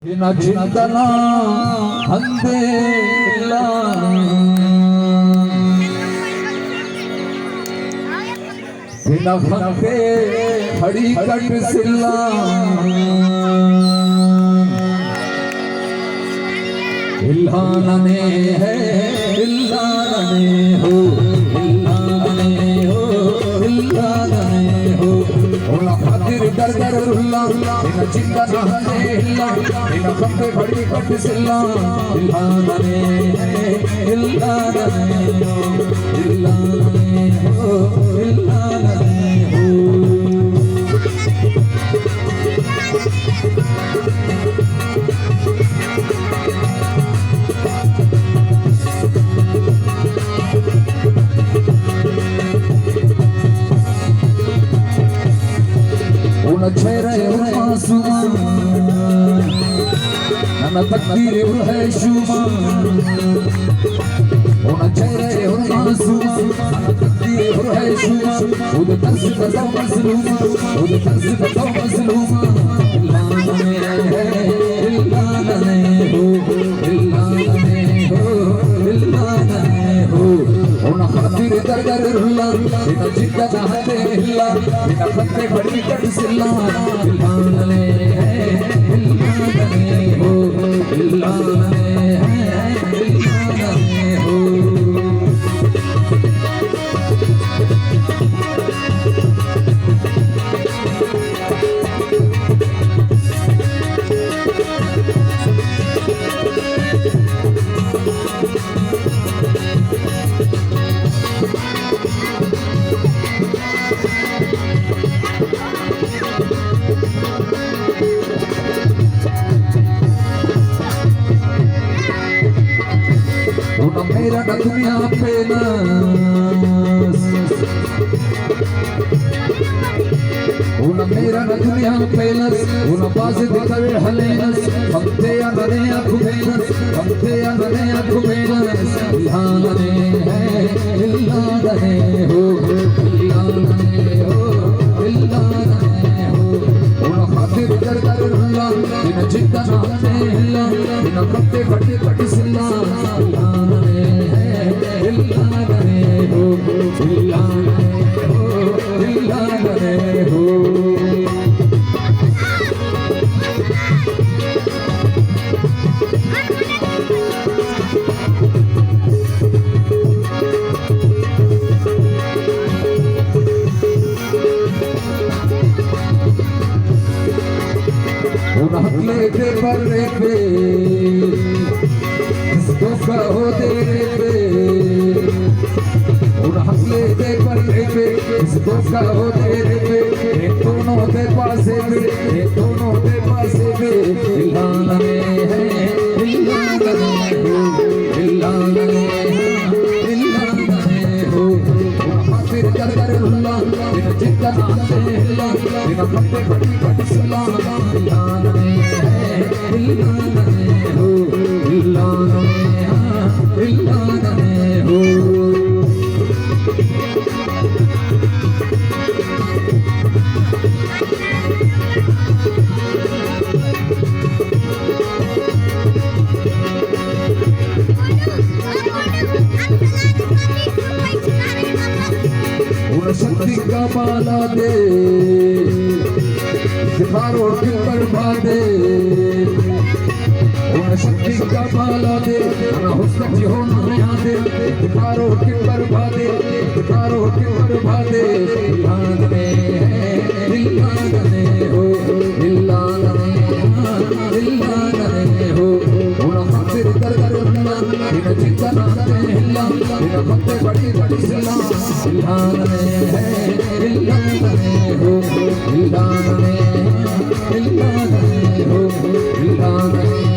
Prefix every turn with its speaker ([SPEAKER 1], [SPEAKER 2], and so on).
[SPEAKER 1] ಚಿಂತನ ಅಂದೇ ಇಲ್ಲ ದಿನಕ್ಕೆ ಹಡಿ ಕಟ್ಟಿಸಿಲ್ಲ ಇಲ್ಲ ನನೇ ಹೇ ಇಲ್ಲ ನನೇ ಹೋ ಇಲ್ಲ ನನೇ ಹೋ ಇಲ್ಲ ನನೇ ಹೋ ಓಲಾ ಖಾತಿರ್ ದರ್ ದರ್ ಉಲ್ಲಾ ದಿನ ಚಿಂತನ ಅಂದೇ ಇಲ್ಲ ದಿನಕ್ಕೆ ಹಡಿ ಕಟ್ಟಿಸಿಲ್ಲ ಇಲ್ಲ ನನೇ ಹೇ ಇಲ್ಲ ನನೇ ಹೋ ಇಲ್ಲ ನನೇ ಹೋ ಇಲ್ಲ ನನೇ ಹೋ ನನ್ನ ತಕ್ದೀರ್ है शुमार होना चाहिए और मासूम ನನ್ನ तकदीर है शुमार खुद तर्स बताओ मजलूम खुद तर्स बताओ मजलूम इल्ला नने है इल्ला नने हो इल्ला नने हो इल्ला नने हो होना खातिर दर दर रुल्ला बिना जिद्दा चाहते हिल्ला बिना फत्ते बड़ी कट सिल्ला इल्ला नने है इल्ला नने हो इल्ला नने है इल्ला नने हो मेरा दुनिया पे नस उन मेरा दुनिया पे नस उन बाज दिखल हलेनस हमते नने अखुबेनस हमते नने अखुबेनस इल्ला नने है इल्ला नने हो इल्ला नने हो इल्ला नने हो उन खातिर दर दर रुल्ला दिन जिद्दा नाते हिल्ला दिन कत्ते फटे फटे सिल्ला इल्ला नने इल्ला नने हो इल्ला नने हो इल्ला नने हो हकले के पर्रे पे इसको कहो तेरे पे उन हकले के पर्रे पे इसको कहो तेरे पे ये दोनों के पासे पे ये दोनों के पासे पे इल्ला नने है इल्ला नने हो इल्ला नने है इल्ला नने हो उन खातिर कर कर उल्ला दिन जिद्दा नाते हिल्ला दिन कत्ते बड़ी बड़ी सिल्ला इल्ला नने इल्ला नने हो इल्ला नने इल्ला नने हो शक्ति का माला दे दिखारो के बरबा दे शक्ति का माला दे हुस्न की हो नया दे दिखारो के बरबा दे दिखारो के बरबा दे इल्ला नने है इल्ला नने हो इल्ला नने इल्ला नने हो उन खातिर दर दर उल्ला दिन जिद्दा नाते हिल्ला दिन कत्ते बड़ी बड़ी सिल्ला इल्ला नने है इल्ला नने हो इल्ला नने इल्ला नने हो इल्ला नने